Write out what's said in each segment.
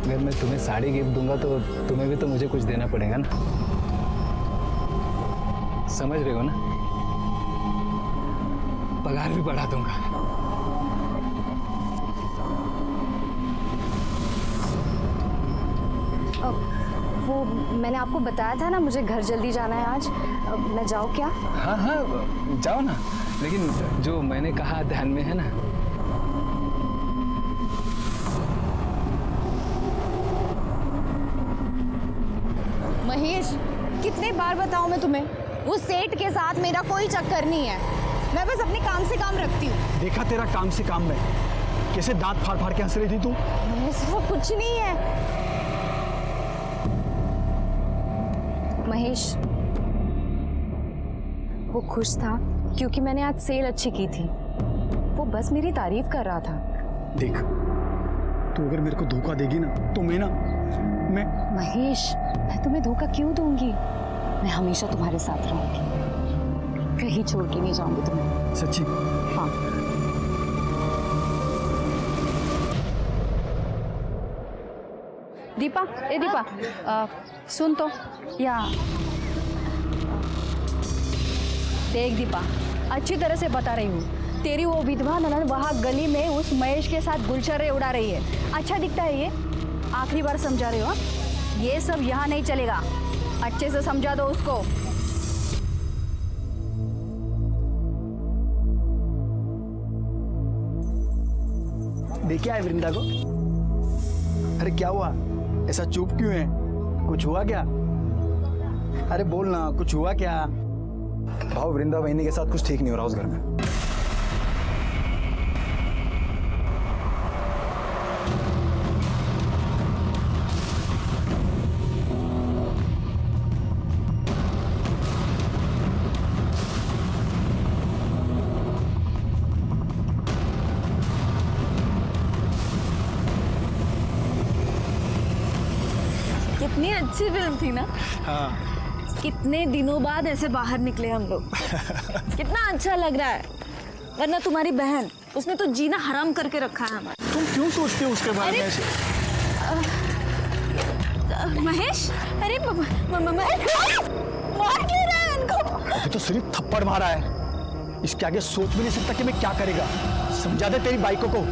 अगर मैं तुम्हें साड़ी गिफ्ट दूंगा तो तुम्हें भी तो मुझे कुछ देना पड़ेगा ना, समझ रहे हो ना? पगार भी बढ़ा दूंगा। वो मैंने आपको बताया था ना, मुझे घर जल्दी जाना है आज। मैं जाऊँ क्या? हाँ हाँ जाओ ना, लेकिन जो मैंने कहा ध्यान में है ना? महेश, कितने बार बताऊं मैं तुम्हें, उस सेठ के साथ मेरा कोई चक्कर नहीं है। मैं बस अपने काम से काम रखती हूँ। देखा तेरा काम से काम में, कैसे दांत फाड़ फाड़ के हंस रही थी तू। वो कुछ नहीं है महेश। वो खुश था क्योंकि मैंने आज सेल अच्छी की थी। वो बस मेरी तारीफ कर रहा था। देख, तू अगर मेरे को धोखा देगी ना तो मैं महेश, मैं तुम्हें धोखा क्यों दूंगी? मैं हमेशा तुम्हारे साथ रहूंगी, कहीं छोड़ के नहीं जाऊंगी तुम्हें। सच्ची? हाँ। दीपा, ए दीपा, सुन तो, या देख दीपा, अच्छी तरह से बता रही हूँ, तेरी वो विधवा ननद वहाँ गली में उस महेश के साथ गुलछर्रे उड़ा रही है। अच्छा दिखता है ये? आखिरी बार समझा रही हो? ये सब यहाँ नहीं चलेगा, अच्छे से समझा दो उसको। देखिए आए वृंदा को। अरे क्या हुआ, ऐसा चुप क्यों है? कुछ हुआ क्या? अरे बोल ना, कुछ हुआ क्या? भाव, वृंदा वहिनी के साथ कुछ ठीक नहीं हो रहा उस घर में। कितनी अच्छी फिल्म थी ना? हाँ। कितने दिनों बाद ऐसे बाहर निकले हम लोग। कितना अच्छा लग रहा है। वरना तुम्हारी बहन, उसने तो जीना हराम करके रखा है हमारा। तुम क्यों सोचते हो उसके बारे में ऐसे? महेश, अरे महेश, मार क्यों रहा है इनको? अभी तो सिर्फ थप्पड़ मारा है, इसके आगे सोच भी नहीं सकता कि मैं क्या करेगा। समझा दे तेरी बाइकों को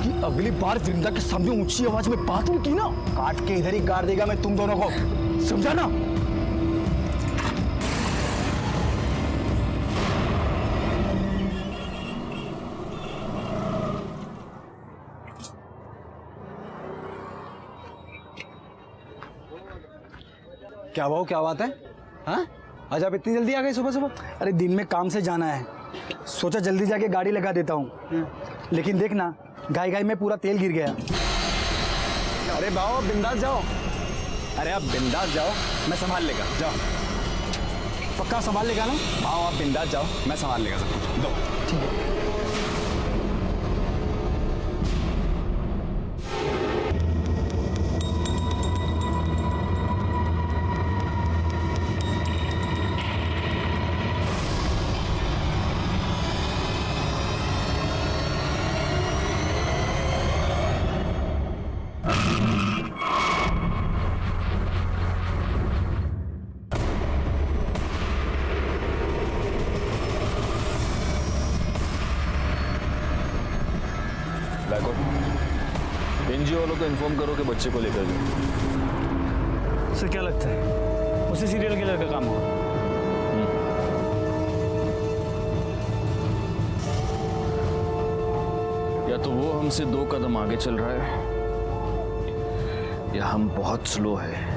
कि अगली बार वृंदा के सामने ऊंची आवाज में बात भी की ना, काट के इधर ही गाड़ देगा मैं तुम दोनों को, समझा ना? क्या भाव, क्या बात है? हाँ, आज आप इतनी जल्दी आ गए सुबह सुबह? अरे दिन में काम से जाना है, सोचा जल्दी जाके गाड़ी लगा देता हूँ, लेकिन देखना गाय गाय में पूरा तेल गिर गया। अरे भाव, आप बिंदास जाओ। अरे आप बिंदास जाओ, मैं संभाल लेगा। जाओ। पक्का संभाल लेगा ना? भाव आप बिंदास जाओ, मैं संभाल लेगा सब कुछ। दो। ठीक है। एनजीओ वालों को इन्फॉर्म करो कि बच्चे को लेकर जाओ। उसे क्या लगता है उसे सीरियल किलर का काम होगा? या तो वो हमसे 2 कदम आगे चल रहा है या हम बहुत स्लो है।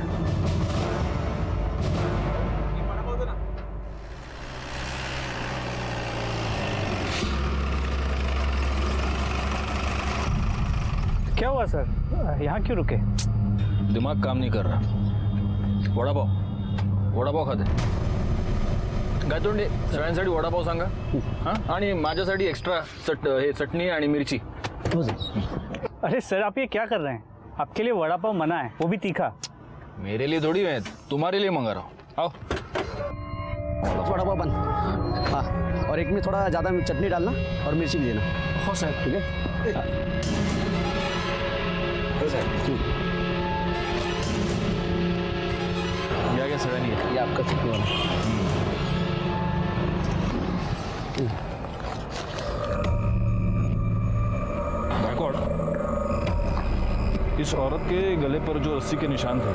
क्या हुआ सर, यहाँ क्यों रुके? दिमाग काम नहीं कर रहा। वडापाव खाते गायतोंडे सगळ्यांसाठी वडापाव सांगा। हां, आणि माझ्यासाठी एक्स्ट्रा चटणी आणि मिरची। अरे सर, आप ये क्या कर रहे हैं? आपके लिए वड़ा पाव मना है, वो भी तीखा। मेरे लिए थोड़ी है, तुम्हारे लिए मंगा रहा हूँ। आओ। वड़ा पाव बन। हाँ, और एक में थोड़ा ज़्यादा चटनी डालना और मिर्ची भी देना। हो सर। ठीक है। हो सर। ये आपका चटनी वाला। गायकवाड़, इस औरत के गले पर जो रस्सी के निशान थे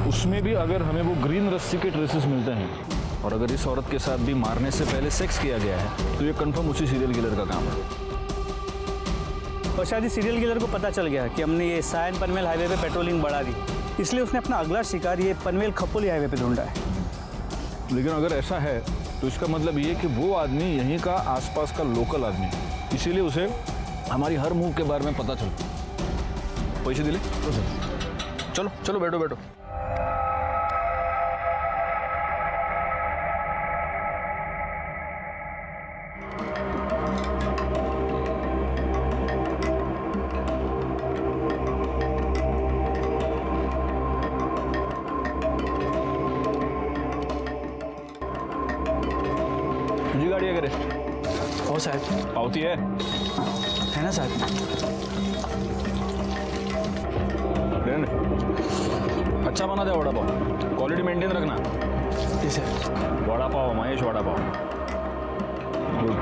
उसमें भी अगर हमें वो ग्रीन रस्सी के ट्रेसेस मिलते हैं और अगर इस औरत के साथ भी मारने से पहले सेक्स किया गया है तो ये कंफर्म उसी सीरियल किलर का काम है। और शायद इस सीरियल किलर को पता चल गया कि हमने ये सायन पनवेल हाईवे पे पेट्रोलिंग बढ़ा दी, इसलिए उसने अपना अगला शिकार ये पनवेल खपोली हाईवे पे ढूंढा है। लेकिन अगर ऐसा है तो इसका मतलब ये कि वो आदमी यहीं का आसपास का लोकल आदमी है, इसीलिए उसे हमारी हर मूव के बारे में पता चलता। पैसे दिले? चलो चलो बैठो बैठो। तुझी गाड़ी है करे? हो साहब, पावती है ना साहब? रहने। अच्छा बना दे वड़ा पाव, क्वालिटी मेंटेन रखना। जी सर। वड़ा पाव महेश, वड़ा पाव। गुड।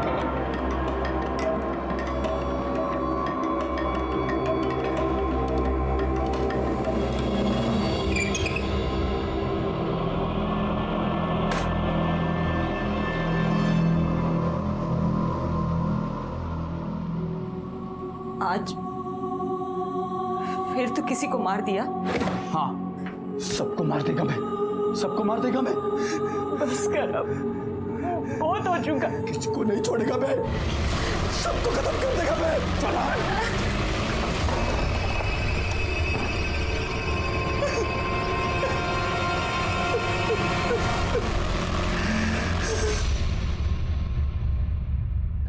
आज फिर तो किसी को मार दिया। हाँ, सबको मार देगा मैं, सबको मार देगा मैं। बस कर अब, बहुत हो चुका। किसी को नहीं छोड़ेगा मैं, सबको खत्म कर देगा मैं। चला।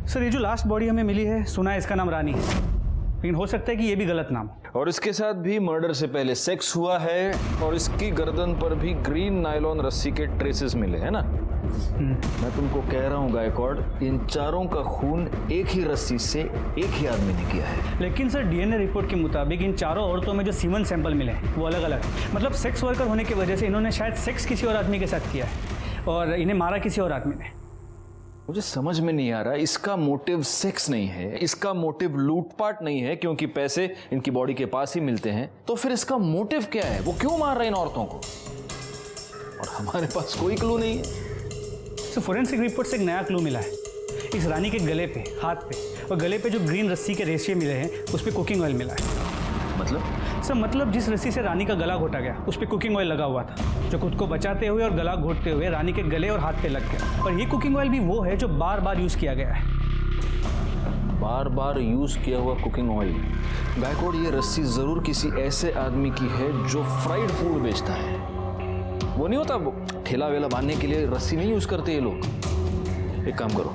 सर ये जो लास्ट बॉडी हमें मिली है, सुना है इसका नाम रानी है, लेकिन हो सकता है कि ये भी गलत नाम हो। और इसके साथ भी मर्डर से पहले सेक्स हुआ है और इसकी गर्दन पर भी ग्रीन नायलॉन रस्सी के ट्रेसेस मिले हैं ना। मैं तुमको कह रहा हूँ गायकवाड़, इन चारों का खून एक ही रस्सी से एक ही आदमी ने किया है। लेकिन सर डीएनए रिपोर्ट के मुताबिक इन चारों औरतों में जो सीमन सैंपल मिले हैं वो अलग अलग है। मतलब सेक्स वर्कर होने की वजह से इन्होंने शायद सेक्स किसी और आदमी के साथ किया है और इन्हें मारा किसी और आदमी ने। मुझे समझ में नहीं आ रहा, इसका मोटिव सेक्स नहीं है, इसका मोटिव लूटपाट नहीं है क्योंकि पैसे इनकी बॉडी के पास ही मिलते हैं, तो फिर इसका मोटिव क्या है? वो क्यों मार रहा है इन औरतों को? और हमारे पास कोई क्लू नहीं है। तो फोरेंसिक रिपोर्ट से एक नया क्लू मिला है। इस रानी के गले पे, हाथ पे और गले पे जो ग्रीन रस्सी के रेशे मिले हैं उस पर कुकिंग ऑयल मिला है। मतलब? सर मतलब जिस रस्सी से रानी का गला घोटा गया उस पर कुकिंग ऑयल लगा हुआ था, जो खुद को बचाते हुए और गला घोटते हुए रानी के गले और हाथ पे लग गया। और ये कुकिंग ऑयल भी वो है जो बार बार यूज किया गया है। बार बार यूज किया हुआ कुकिंग ऑयल। गायकवाड़, ये रस्सी जरूर किसी ऐसे आदमी की है जो फ्राइड फूड बेचता है। वो नहीं होता, ठेला वेला बांधने के लिए रस्सी नहीं यूज करते ये लोग। एक काम करो,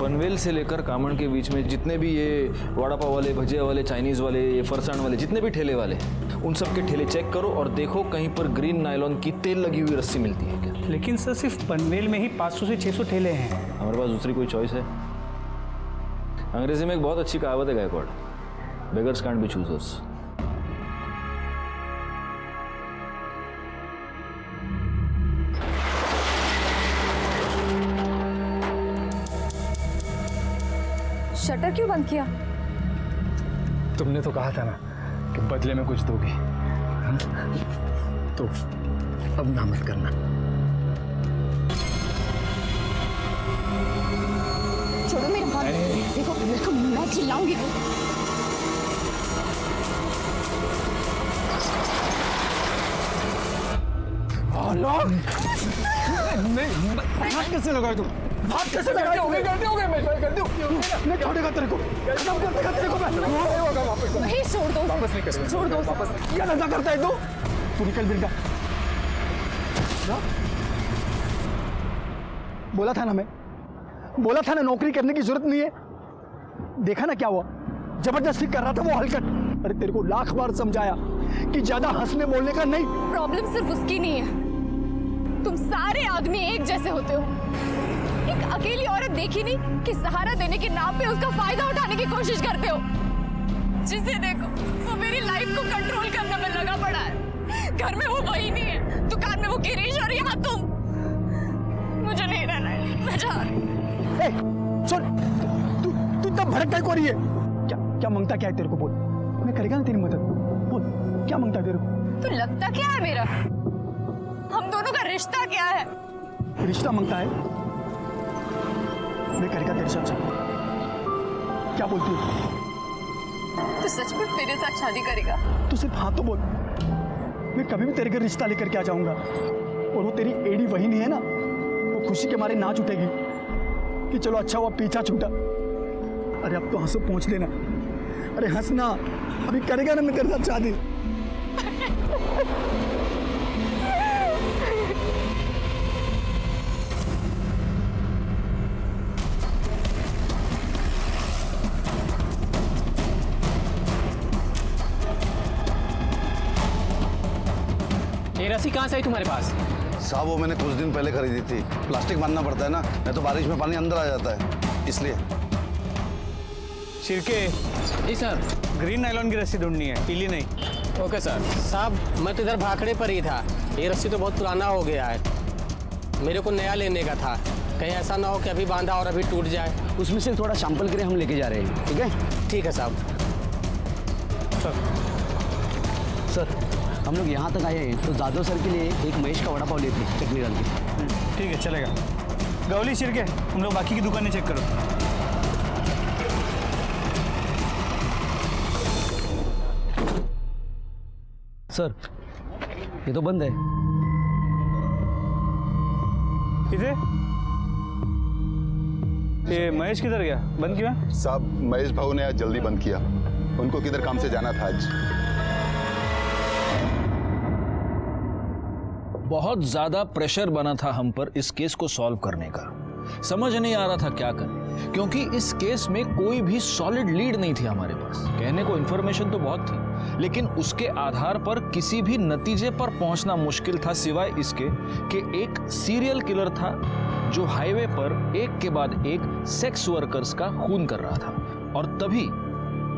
पनवेल से लेकर कामण के बीच में जितने भी ये वड़ा पाव वाले, भजिया वाले, चाइनीज वाले, ये फरसाण वाले, जितने भी ठेले वाले, उन सब के ठेले चेक करो और देखो कहीं पर ग्रीन नायलॉन की तेल लगी हुई रस्सी मिलती है क्या। लेकिन सर सिर्फ पनवेल में ही 500 से 600 ठेले हैं। हमारे पास दूसरी कोई चॉइस है? अंग्रेजी में एक बहुत अच्छी कहावत है Gaikwad, beggars can't be choosers. Shutter क्यों बंद किया? तुमने तो कहा था ना कि बदले में कुछ दोगे, तो अब ना मत करना। छोड़ो मेरे हाथ, देखो देखो मैं चिल्लाऊंगी। हाथ कैसे लगाए तुम? हाथ कैसे लगाए? गलती हो गई, मैं गलती हो गई। मैं छोड़ेगा तेरे को, खत्म कर देगा तेरे को मैं। नहीं होगा वापस। नहीं, छोड़ दो, वापस नहीं करेगा। छोड़ दो वापस। क्या धंधा करता है तू निकल बिरगा। बोला था ना, मैं बोला था ना, नौकरी करने की जरूरत नहीं है। देखा ना क्या हुआ, जबरदस्ती कर रहा था वो हलकट। अरे तेरे को लाख बार समझाया कि ज्यादा हंसने बोलने का नहीं। प्रॉब्लम सिर्फ उसकी नहीं है, तुम सारे आदमी एक जैसे होते हो। एक अकेली औरत देखी नहीं कि सहारा देने के नाम पे उसका फायदा उठाने की कोशिश करते हो। जिसे देखो वो मेरी लाइफ को कंट्रोल करने में लगा पड़ा है। घर में वो वही नहीं है, दुकान में वो गिरीश और यहाँ तुम। ए, सुन, तू इतना भड़क काय को रही है? क्या क्या मांगता क्या है तेरे को? बोल, मैं करेगा ना तेरी मदद। बोल, क्या मांगता है तेरे को? तो लगता क्या है मेरा? हम दोनों का रिश्ता क्या है? रिश्ता मांगता है? मैं करेगा तेरे साथ शादी। क्या बोलती है? तू सचमुच मेरे साथ शादी करेगा? तू सिर्फ हाँ तो बोल, मैं कभी भी तेरे घर रिश्ता लेकर के आ जाऊंगा। और वो तेरी एड़ी वही नहीं है ना, वो खुशी के मारे नाच उठेगी कि चलो अच्छा हुआ पीछा छूटा। अरे अब तो हंसो पहुंच लेना। अरे हंसना, अभी करेगा ना मैं तेरे साथ शादी। ये रस्सी कहाँ से आई तुम्हारे पास? साहब वो मैंने कुछ दिन पहले खरीदी थी। प्लास्टिक बांधना पड़ता है ना, नहीं तो बारिश में पानी अंदर आ जाता है, इसलिए। शिरके, जी सर। ग्रीन नायलॉन की रस्सी ढूंढनी है, पीली नहीं। Okay sir. साहब मैं तो इधर भाखड़े पर ही था। ये रस्सी तो बहुत पुराना हो गया है, मेरे को नया लेने का था। कहीं ऐसा ना हो कि अभी बांधा और अभी टूट जाए। उसमें से थोड़ा सैंपल के लिए हम लेके जा रहे हैं, ठीक है? ठीक है साहब। सर हम लोग यहाँ तक आए हैं तो जादव सर के लिए एक महेश का वड़ा पाव लेते हैं, चटनी डाल के। ठीक है, चलेगा। गौली, शिरके, हम लोग बाकी की दुकानें चेक करो। सर ये तो बंद है। किधर? ये महेश किधर गया? बंद क्यों है? साहब महेश भाऊ ने आज जल्दी बंद किया, उनको किधर काम से जाना था आज। बहुत ज्यादा प्रेशर बना था हम पर इस केस को सॉल्व करने का। समझ नहीं आ रहा था क्या करें, क्योंकि इस केस में कोई भी सॉलिड लीड नहीं थी हमारे पास। कहने को इंफॉर्मेशन तो बहुत थी, लेकिन उसके आधार पर किसी भी नतीजे पर पहुंचना मुश्किल था, सिवाय इसके कि एक सीरियल किलर था जो हाईवे पर एक के बाद एक सेक्स वर्कर्स का खून कर रहा था। और तभी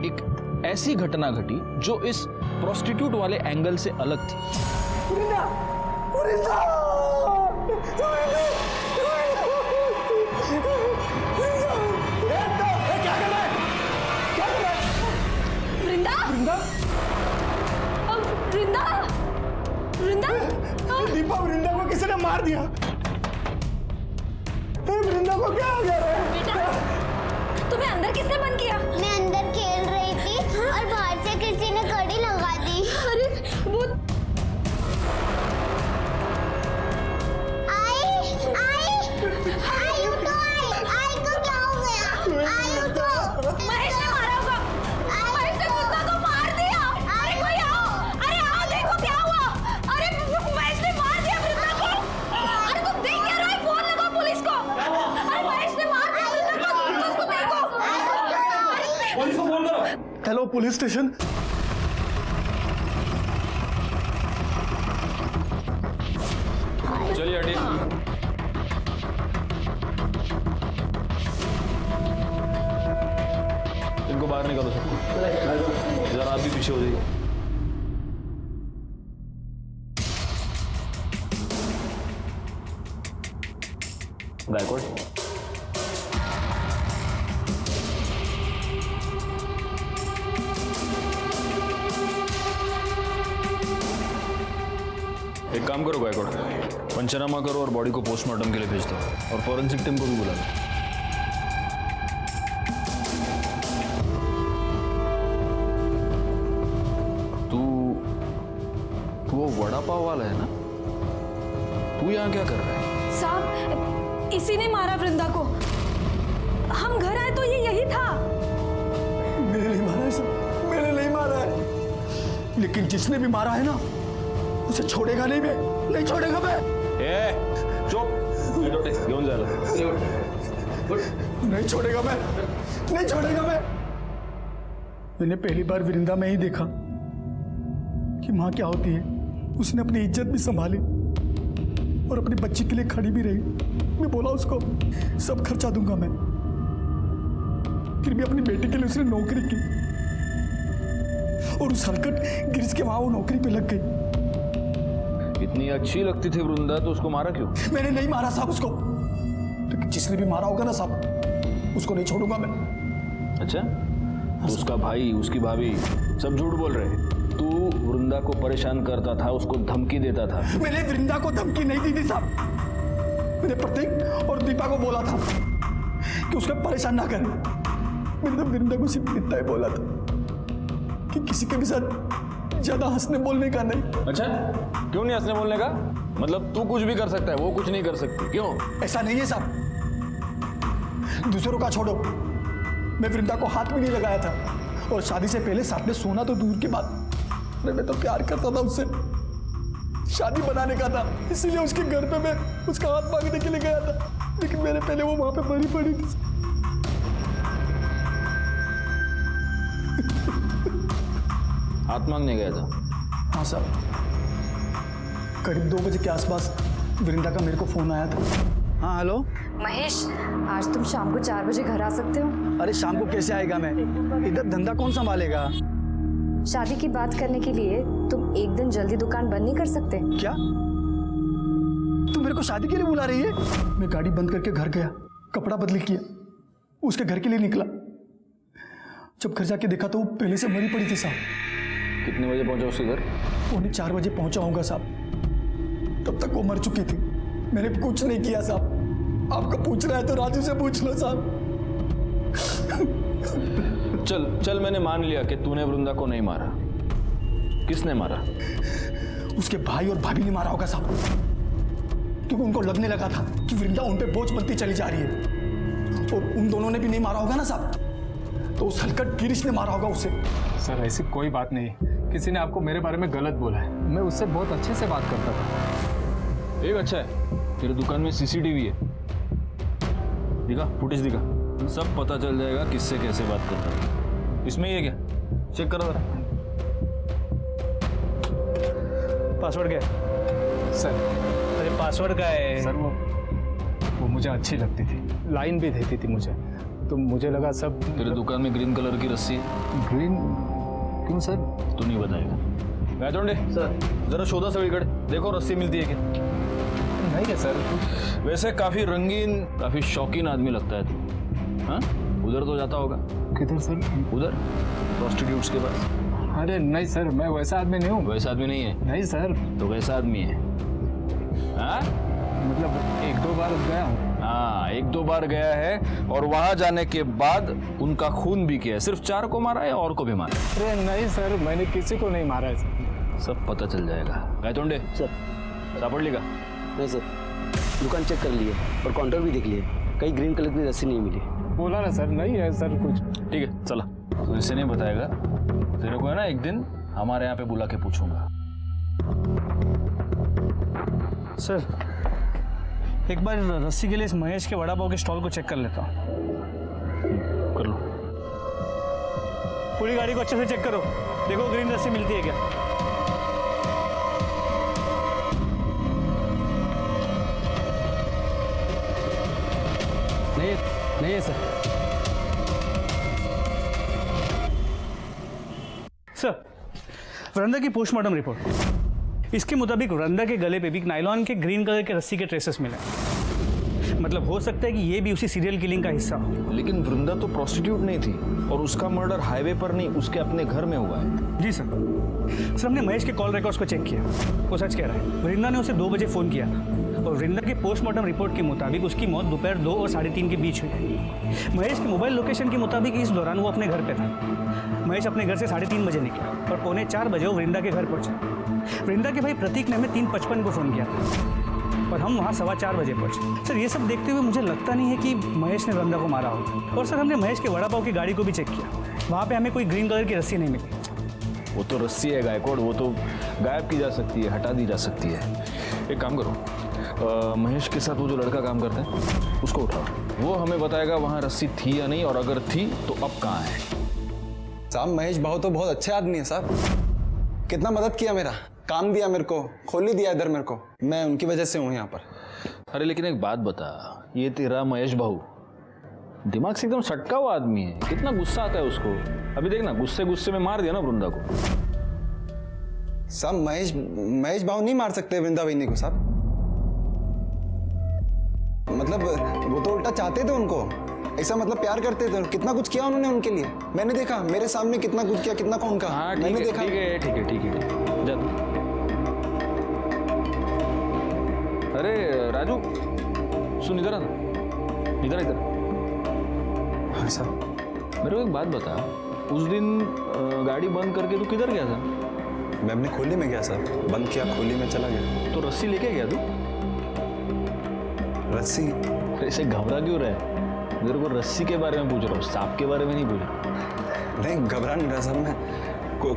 एक ऐसी घटना घटी जो इस प्रोस्टिट्यूट वाले एंगल से अलग थी। वृंदा? वृंदा? वृंदा? दीपा, वृंदा को किसी ने मार दिया। वृंदा को क्या हो गया रे? बेटा, तुम्हें अंदर किसने बंद किया? मैं अंदर खेल रही थी और बाहर से किसी ने कड़ी लगा दी। अरे वो आई को क्या हो गया? आई उठो। महेश ने मारा होगा। महेश ने वृंदा को मार दिया। अरे कोई आओ, अरे आओ, देखो क्या हुआ। अरे महेश ने मार दिया वृंदा को। अरे तुम देख क्या रहे हो? फोन लगाओ पुलिस को। अरे महेश ने मार दिया वृंदा को, उसको देखो। पुलिस को फोन करो। Hello police station. चलिए हटिए। इनको बाहर निकालो सबको। जरा आप भी पीछे हो जाइए। गायकवाड़, एक काम करो गायकवाड़, पंचनामा करो और बॉडी को पोस्टमार्टम के लिए भेज दो, और फॉरेंसिक टीम को भी बुला लो। वो वड़ा पाव वाला है ना? तू यहाँ क्या कर रहा है? साहब इसी ने मारा वृंदा को। हम घर आए तो ये यही था। मैंने नहीं मारा है सर, मैंने नहीं मारा है। लेकिन जिसने भी मारा है ना, उसे छोड़ेगा नहीं मैं, नहीं छोड़ेगा मैं। चुप, घेऊन जायला। नहीं छोड़ेगा मैं, नहीं छोड़ेगा मैं। मैंने पहली बार वृंदा में ही देखा कि माँ क्या होती है। उसने अपनी इज्जत भी संभाली और अपनी बच्ची के लिए खड़ी भी रही। मैं बोला उसको सब खर्चा दूंगा मैं, फिर भी अपनी बेटी के लिए उसने नौकरी की और उस हरकत गिरज के वहां वो नौकरी पे लग गई। इतनी अच्छी लगती थी वृंदा तो उसको मारा क्यों? मैंने नहीं मारा साहब उसको। तो जिसने भी मारा होगा ना साहब, उसको नहीं छोड़ूंगा मैं। अच्छा, तो उसका भाई, उसकी भाभी सब झूठ बोल रहे हैं। तू वृंदा को परेशान करता था, उसको धमकी देता था। मैंने वृंदा को धमकी नहीं दी थी साहब। मैंने प्रतीक और दीपा को बोला था कि उसको परेशान ना करें। मैंने तो वृंदा को सिर्फ इतना ही बोला था कि किसी के भी साथ ज्यादा हंसने बोलने का नहीं। अच्छा, क्यों नहीं हंसने बोलने का? मतलब तू कुछ भी कर सकता है, वो कुछ नहीं कर सकती, क्यों? ऐसा नहीं है साहब, दूसरों का छोड़ो, मैं वृंदा को हाथ भी नहीं लगाया था। और शादी से पहले साथ में सोना तो दूर की बात, मैं तो प्यार करता था उससे, शादी बनाने का था, इसीलिए उसके घर पे मैं उसका हाथ मांगने के लिए गया था। लेकिन मेरे पहले वो वहां पे मरी पड़ी थी। हाथ मांगने गया था? हाँ साहब, करीब 2 बजे के आसपास वृंदा का मेरे को फोन आया था। हाँ हेलो महेश, आज तुम शाम को 4 बजे घर आ सकते हो? अरे शाम को कैसे आएगा मैं, इधर धंधा कौन संभालेगा? शादी की बात करने के लिए तुम एक दिन जल्दी दुकान बंद नहीं कर सकते? क्या तू मेरे को शादी के लिए बुला रही है? मैं गाड़ी बंद करके घर गया, कपड़ा बदली किया, उसके घर के लिए निकला। जब घर जाके देखा तो वो पहले से मरी पड़ी थी साहब। कितने बजे पहुंचा उसके घर? 4:45 बजे पहुंचा होगा साहब, तब तक वो मर चुकी थी। मैंने कुछ नहीं किया साहब, आपको पूछना है तो राजू से पूछ लो साहब। चल चल, मैंने मान लिया कि तूने वृंदा को नहीं मारा। किसने मारा? उसके भाई और भाभी ने मारा होगा साहब, क्योंकि उनको लगने लगा था कि वृंदा उन पे बोझ बनती चली जा रही है। और उन दोनों ने भी नहीं मारा होगा ना साहब, तो उस हलकट गिरीश ने मारा होगा उसे। सर ऐसी कोई बात नहीं, किसी ने आपको मेरे बारे में गलत बोला है। मैं उससे बहुत अच्छे से बात करता था। एक अच्छा है, तेरे दुकान में सीसीटीवी है, दिखा, फुटेज दिखा, सब पता चल जाएगा किससे कैसे बात करता है। इसमें ही है क्या? चेक करो जरा। पासवर्ड क्या है? सर अरे पासवर्ड क्या है? सर वो मुझे अच्छी लगती थी, लाइन भी देती थी मुझे, तो मुझे लगा सब। तेरे दुकान में ग्रीन कलर की रस्सी है? ग्रीन? क्यों सर? तू नहीं बताएगा। गायतोंडे सर, जरा शोधा सगळीकडे, देखो रस्सी मिलती है क्या? नहीं है सर। वैसे काफी रंगीन, काफी शौकीन आदमी लगता है तू। हाँ, उधर तो जाता होगा। किधर सर? उधर प्रोस्टिट्यूट्स के पास। अरे नहीं सर, मैं वैसा आदमी नहीं हूँ। वैसा आदमी नहीं है? नहीं सर। तो कैसा आदमी है? हाँ, मतलब 1-2 बार गया हूँ। हाँ, 1-2 बार गया है, और वहां जाने के बाद उनका खून भी किया है। सिर्फ 4 को मारा है, और को भी मारा? अरे नहीं सर, मैंने किसी को नहीं मारा है। सब पता चल जाएगा। गायतोंडे सर। सापड़ लेगा? नहीं सर, दुकान चेक कर लिए और काउंटर भी देख लिए, कहीं ग्रीन कलर की रस्सी नहीं मिली। बोला ना सर, नहीं है सर कुछ। ठीक है, चला। तो इसे नहीं बताएगा, तेरे को है ना एक दिन हमारे यहाँ पे बुला के पूछूंगा। सर, एक बार रस्सी के लिए इस महेश के वड़ा पाव के स्टॉल को चेक कर लेता हूँ। कर लो। पूरी गाड़ी को अच्छे से चेक करो, देखो ग्रीन रस्सी मिलती है क्या। नहीं है सर। सर, वृंदा की पोस्टमार्टम रिपोर्ट, इसके मुताबिक वृंदा के गले पे भी नायलॉन के ग्रीन कलर के रस्सी के ट्रेसेस मिले। मतलब हो सकता है कि ये भी उसी सीरियल किलिंग का हिस्सा हो। लेकिन वृंदा तो प्रोस्टिट्यूट नहीं थी, और उसका मर्डर हाईवे पर नहीं, उसके अपने घर में हुआ है। जी सर। सर, हमने महेश के कॉल रिकॉर्ड्स को चेक किया, वो सच कह रहा है। वृंदा ने उसे 2 बजे फ़ोन किया था, और वृंदा के पोस्टमार्टम रिपोर्ट के मुताबिक उसकी मौत दोपहर 2 और 3:30 के बीच हुई है। महेश के मोबाइल लोकेशन के मुताबिक इस दौरान वो अपने घर पे था। महेश अपने घर से 3:30 बजे निकला, और 3:45 बजे वो वृंदा के घर पहुंचा। वृंदा के भाई प्रतीक ने हमें 3:55 को फ़ोन किया था, और हम वहाँ 4:15 बजे पहुंचे। सर, ये सब देखते हुए मुझे लगता नहीं है कि महेश ने वृंदा को मारा होगा। और सर, हमने महेश के वड़ा पाव की गाड़ी को भी चेक किया, वहाँ पे हमें कोई ग्रीन कलर की रस्सी नहीं मिली। वो तो रस्सी है गायकवाड़, वो तो गायब की जा सकती है, हटा दी जा सकती है। एक काम करो, महेश के साथ वो जो लड़का काम करता है उसको उठाओ, वो हमें बताएगा वहाँ रस्सी थी या नहीं, और अगर थी तो अब कहाँ है। साहब, महेश भाऊ तो बहुत अच्छे आदमी है साहब, कितना मदद किया, मेरा काम दिया, मेरे को खोल ही दिया इधर मेरे को, मैं उनकी वजह से हूँ यहाँ पर। अरे लेकिन एक बात बता, ये तेरा महेश भाऊ दिमाग से एकदम सटका हुआ आदमी है, कितना गुस्सा आता है उसको। अभी देखना, गुस्से गुस्से में मार दिया ना वृंदा को। साहब, महेश भाऊ नहीं मार सकते वृंदा बहनी को साहब। मतलब वो तो उल्टा चाहते थे उनको, ऐसा मतलब प्यार करते थे। कितना कुछ किया उन्होंने उनके लिए, मैंने देखा मेरे सामने कितना कुछ किया, कितना कौन का। हाँ मैंने देखा। ठीक है जा तू। अरे राजू सुन, इधर आ ना, इधर। हाँ साहब। मेरे को एक बात बता, उस दिन गाड़ी बंद करके तू किधर गया था? मैं अपनी खोली में गया सर, बंद किया, खोली में चला गया। तो रस्सी लेके गया तू? रस्सी? ऐसे घबरा क्यों रहा है? मेरे को रस्सी के बारे में पूछ रहा हूँ, सांप के बारे में नहीं पूछ रहा। नहीं घबरा नहीं रहा सर मैं।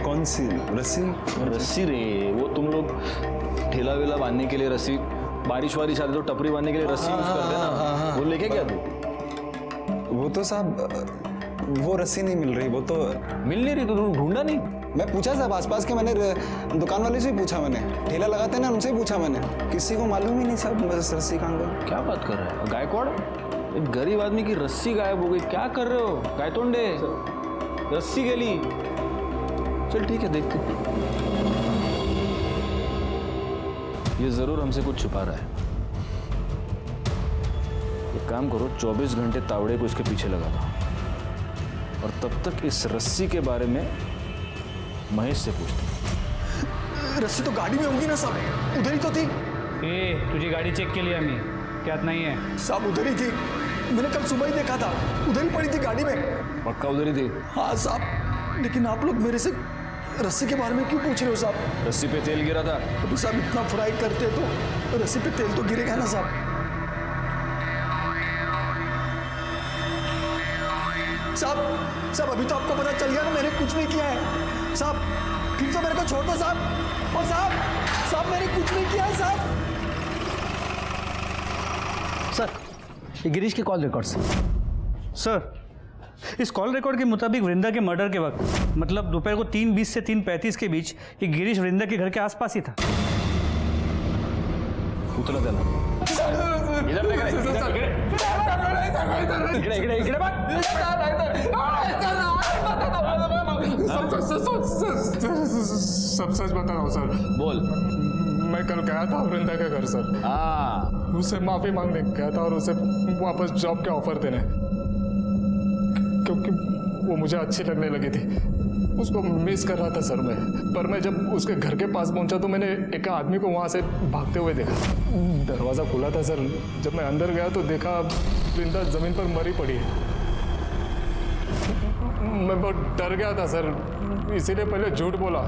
कौन सी रस्सी? रस्सी रे, वो तुम लोग ठेला वेला बांधने के लिए रस्सी, बारिश वारिश आती तो टपरी बांधने के लिए रस्सी यूज करते ना, वो लेके गया तू? वो तो साहब वो रस्सी नहीं मिल रही, वो तो मिल नहीं रही, तो तुम ढूंढा नहीं? मैं पूछा साहब आसपास के, मैंने दुकान वाले से भी पूछा, मैंने ठेला लगाते ना उनसे ही पूछा मैंने, किसी को मालूम ही नहीं साहब बस रस्सी कहाँ गई। क्या बात कर रहा है गायकवाड़? एक गरीब आदमी की रस्सी गायब हो गई, क्या कर रहे हो गायतोंडे? रस्सी गली। चल ठीक है, देखते। ये जरूर हमसे कुछ छुपा रहा है। एक काम करो, 24 घंटे तावड़े को इसके पीछे लगा दो, और तब तक इस रस्सी के बारे में महेश से पूछते। रस्सी तो गाड़ी में होगी ना साहब, उधर ही तो थी। तुझी गाड़ी चेक केली आम्ही, त्यात नाही आहे साहब, उधर ही थी, मैंने कल सुबह ही देखा था, उधर ही पड़ी थी गाड़ी में। पक्का उधर ही थी? हाँ साहब, लेकिन आप लोग मेरे से रस्सी के बारे में क्यों पूछ रहे हो साहब? रस्सी पे तेल गिरा था। अभी साहब इतना फ्राई करते तो रस्सी पे तेल तो गिरेगा ना साहब। साहब अभी तो आपको पता चल गया ना मैंने कुछ नहीं किया है साहब, फिर तो मेरे को छोड़ दो साहब। और साहब मैंने कुछ नहीं किया है साहब। सर, ये गिरीश के कॉल रिकॉर्ड्स। सर, इस कॉल रिकॉर्ड के मुताबिक वृंदा के मर्डर के वक्त, मतलब दोपहर को 3:20 से 3:35 के बीच, ये गिरीश वृंदा के घर के आसपास ही था। उतला त्याला इधर देख सब सच बता रहा हूँ सर। बोल। मैं कल गया था वृंदा के घर सर। हाँ, उससे माफी मांगने गया था और उसे वापस जॉब के ऑफर देने, क्योंकि वो मुझे अच्छी लगने लगी थी। उसको मिस कर रहा था सर मैं, पर मैं जब उसके घर के पास पहुंचा तो मैंने एक आदमी को वहां से भागते हुए देखा। दरवाज़ा खुला था सर, जब मैं अंदर गया तो देखा वृंदा जमीन पर मरी पड़ी है। मैं बहुत डर गया था सर, इसीलिए पहले झूठ बोला।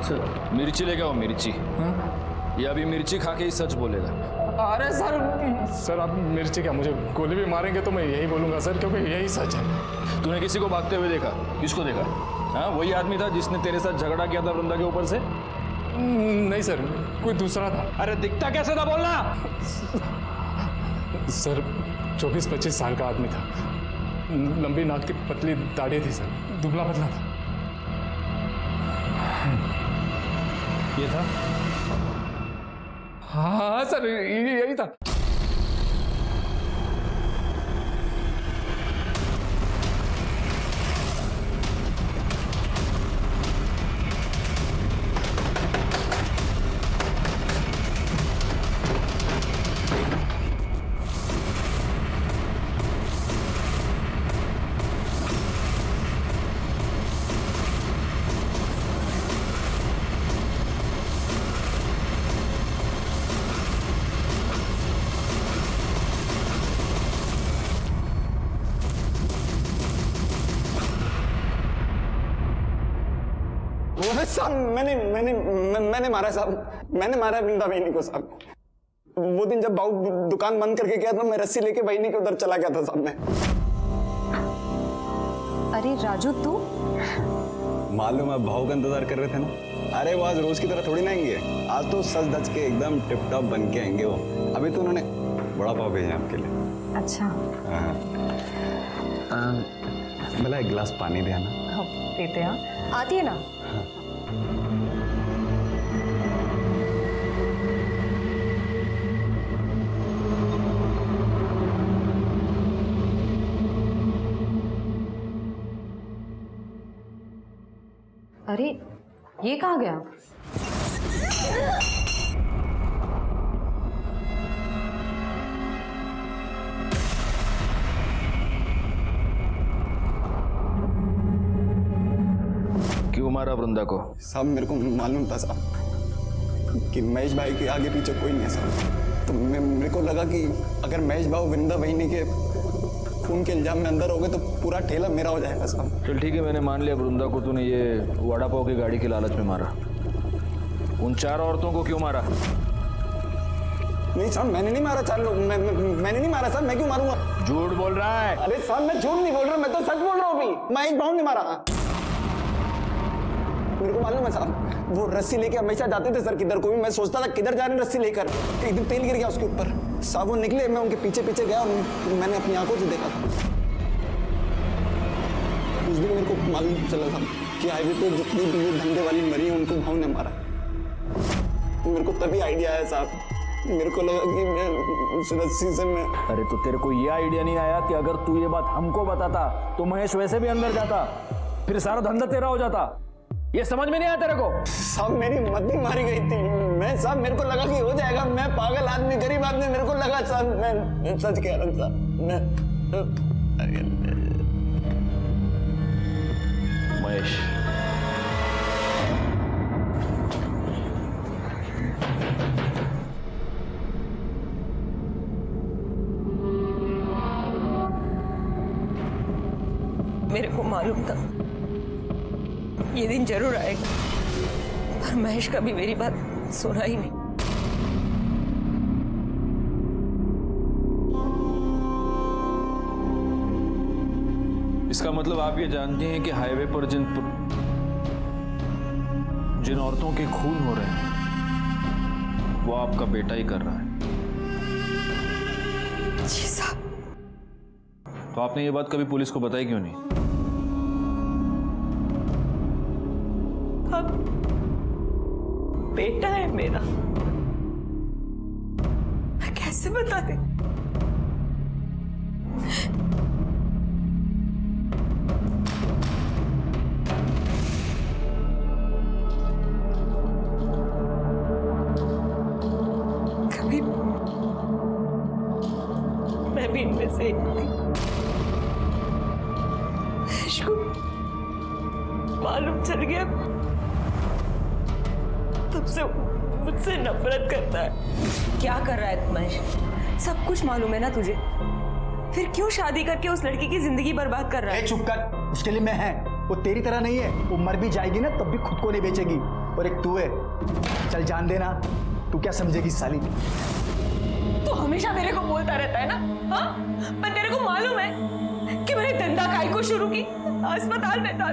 सर मिर्ची लेके आओ, मिर्ची। ये अभी मिर्ची खा के ही सच बोलेगा। अरे सर आप मिर्ची क्या, मुझे गोली भी मारेंगे तो मैं यही बोलूंगा सर, क्योंकि यही सच है। तूने किसी को भागते हुए देखा? किसको देखा? हाँ, वही आदमी था जिसने तेरे साथ झगड़ा किया था वृंदा के ऊपर से? नहीं सर, कोई दूसरा था। अरे दिखता कैसे था बोलना? सर 24-25 साल का आदमी था, लंबी नाक की पतली दाढ़ी थी सर, दुबला पतला था। ये था? हाँ सर, यही था। साहब मैंने मारा साहब, मैंने मारा वृंदा बहनी को साहब। वो दिन जब बाबू दुकान बंद करके गया था, मैं रस्सी लेके बहनी के उधर चला गया था साहब मैं। अरे राजू तू? मालूम है, भाव का इंतजार कर रहे थे ना। अरे वो आज रोज की तरह थोड़ी ना आएंगे, आज तो सज धज के एकदम टिप टॉप बन के आएंगे वो। अभी तो उन्होंने बड़ा पाव भेजा आपके लिए। अच्छा। भला एक गिलास पानी दे ना। हाँ देते हैं, आती है ना। अरे ये कहाँ गया? मारा वृंदा को? साहब मेरे को मालूम था साहब कि महेश भाई के आगे पीछे कोई नहीं है साहब। तो मेरे को लगा कि अगर महेश भाई वृंदा बहनी के खून के इल्जाम में अंदर हो गए तो पूरा ठेला मेरा हो जाएगा साहब। चल ठीक है, मैंने मान लिया वृंदा को तूने ये वड़ा पाव की गाड़ी की लालच में मारा। उन 4 औरतों को क्यों मारा? नहीं साहब मैंने नहीं मारा 4 लोग, मैंने नहीं मारा साहब। मैं क्यों मारूंगा? झूठ बोल रहा है। अरे साहब मैं झूठ नहीं बोल रहा, मैं तो सच बोल रहा हूँ अभी। महेश भाव ने मारा। मेरे को मालूम है साहब, वो रस्सी लेके हमेशा जाते थे सर किधर को भी। मैं सोचता था किधर जा रहे हैं रस्सी लेकर, एक दिन तेल गिर गया उसके ऊपर। साहब वो निकले, मैं उनके पीछे पीछे गया और मैंने अपनी आंखों से देखा था। उस दिन मेरे को मालूम चला था कि हाईवे पे जितनी भी ये धंधे वाली मरी है उनको भाव ने मारा। मेरे को तभी आइडिया आया साहब, मेरे को लगा कि मैं उस रस्सी से मैं। अरे तो तेरे को ये आइडिया नहीं आया कि अगर तू ये बात हमको बताता तो महेश वैसे भी अंदर जाता, फिर सारा धंधा तेरा हो जाता? ये समझ में नहीं आया तेरे को? साहब मेरी मद्दी मारी गई थी। मैं साहब मेरे को लगा कि हो जाएगा। मैं पागल आदमी, गरीब आदमी, मेरे को लगा साहब मैं सच कह रहा हूँ साहब। महेश मेरे को मालूम था ये दिन जरूर आएगा, पर महेश कभी मेरी बात सुना ही नहीं। इसका मतलब आप ये जानती हैं कि हाईवे पर जिन औरतों के खून हो रहे हैं वो आपका बेटा ही कर रहा है। जी साहब। तो आपने ये बात कभी पुलिस को बताई क्यों नहीं? अब बेटा है मेरा, मैं कैसे बता दे? कभी मैं भी इनमें से एक थी। इसको मालूम चल गया, तब से मुझसे नफरत करता है। क्या कर रहा है महेश? सब कुछ मालूम है ना तुझे, फिर क्यों शादी करके उस लड़की की जिंदगी बर्बाद कर रहा है? चुप कर, उसके लिए मैं है, वो तेरी तरह नहीं है। वो मर भी जाएगी ना तब भी खुद को नहीं बेचेगी। और एक तू है, चल जान देना, तू क्या समझेगी साली? तू हमेशा मेरे को बोलता रहता है ना, हाँ? पर तेरे को मालूम है कि मैंने धंधा काहे को शुरू की? अस्पताल में था,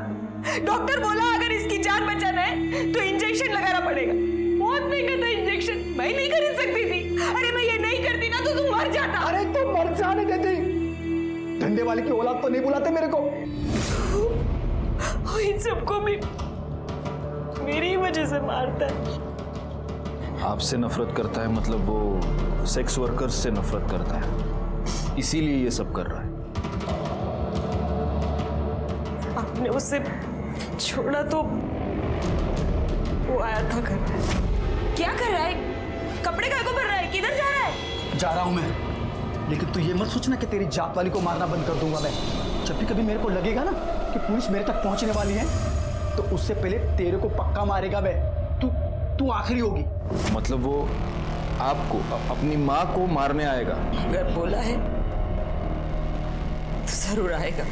डॉक्टर बोला अगर इसकी जान बचाना है तो इंजेक्शन लगाना पड़ेगा। बहुत महंगा था इंजेक्शन, मैं नहीं खरीद सकती थी। अरे मैं ये नहीं करती ना तो तू मर जाता। अरे तू मर जाने देती, धंधे वाले की औलाद तो नहीं बुलाते मेरे को। इन सबको भी मेरी वजह से मारता है। आपसे नफरत करता है मतलब वो सेक्स वर्कर्स से नफरत करता है, इसीलिए ये सब कर रहा है। आपने उससे छोड़ा तो वो आया था घर पे। क्या कर रहा है? कपड़े काहे को भर रहा है? किधर जा रहा है? जा रहा हूं मैं, लेकिन तू ये मत सोचना कि तेरी जात वाली को मारना बंद कर दूंगा मैं। जब भी कभी मेरे को लगेगा ना कि पुलिस मेरे तक पहुंचने वाली है तो उससे पहले तेरे को पक्का मारेगा मैं। तू आखिरी होगी। मतलब वो आपको अपनी माँ को मारने आएगा? अगर बोला है तो जरूर आएगा।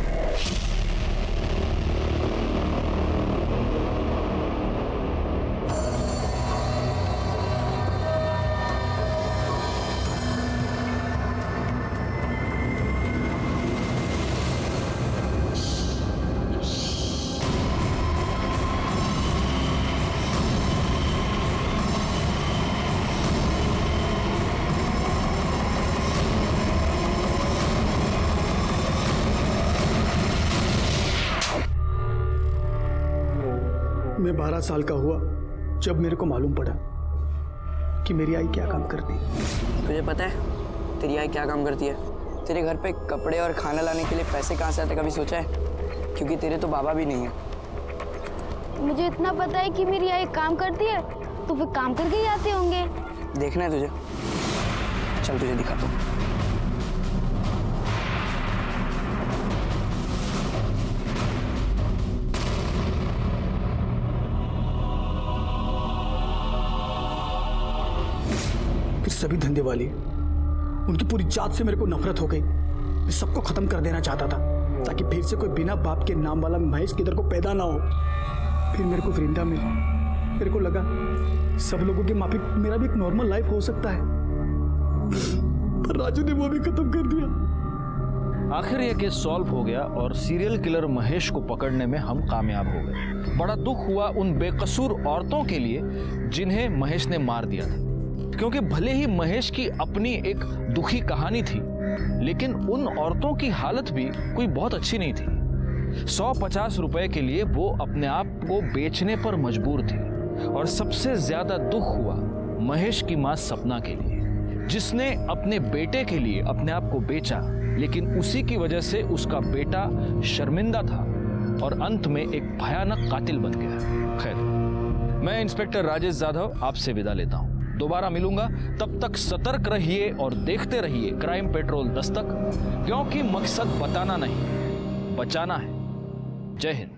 मैं 12 साल का हुआ जब मेरे को मालूम पड़ा कि मेरी आई क्या काम करती है। तुझे पता है तेरी आई क्या काम करती है? तेरे घर पे कपड़े और खाना लाने के लिए पैसे कहाँ से आते कभी सोचा है? क्योंकि तेरे तो बाबा भी नहीं है। मुझे इतना पता है कि मेरी आई काम करती है, तो फिर काम करके ही आते होंगे। देखना है तुझे? चल तुझे दिखाता हूँ। फिर सभी धंधे वाले, उनकी पूरी जात से मेरे को नफरत हो गई। मैं सबको खत्म कर देना चाहता था ताकि फिर से कोई बिना बाप के नाम वाला महेश किधर को पैदा ना हो। फिर मेरे को वृंदा मिली। मेरे को लगा सब लोगों के माफिक मेरा भी एक नॉर्मल लाइफ हो सकता है, पर राजू ने वो भी खत्म कर दिया। आखिर यह केस सॉल्व हो गया और सीरियल किलर महेश को पकड़ने में हम कामयाब हो गए। बड़ा दुख हुआ उन बेकसूर औरतों के लिए जिन्हें महेश ने मार दिया था, क्योंकि भले ही महेश की अपनी एक दुखी कहानी थी, लेकिन उन औरतों की हालत भी कोई बहुत अच्छी नहीं थी। 150 रुपए के लिए वो अपने आप को बेचने पर मजबूर थी। और सबसे ज्यादा दुख हुआ महेश की मां सपना के लिए, जिसने अपने बेटे के लिए अपने आप को बेचा, लेकिन उसी की वजह से उसका बेटा शर्मिंदा था और अंत में एक भयानक कातिल बन गया। खैर, मैं इंस्पेक्टर राजेश जाधव आपसे विदा लेता हूं। दोबारा मिलूंगा, तब तक सतर्क रहिए और देखते रहिए क्राइम पेट्रोल दस्तक, क्योंकि मकसद बताना नहीं, बचाना है। जय हिंद।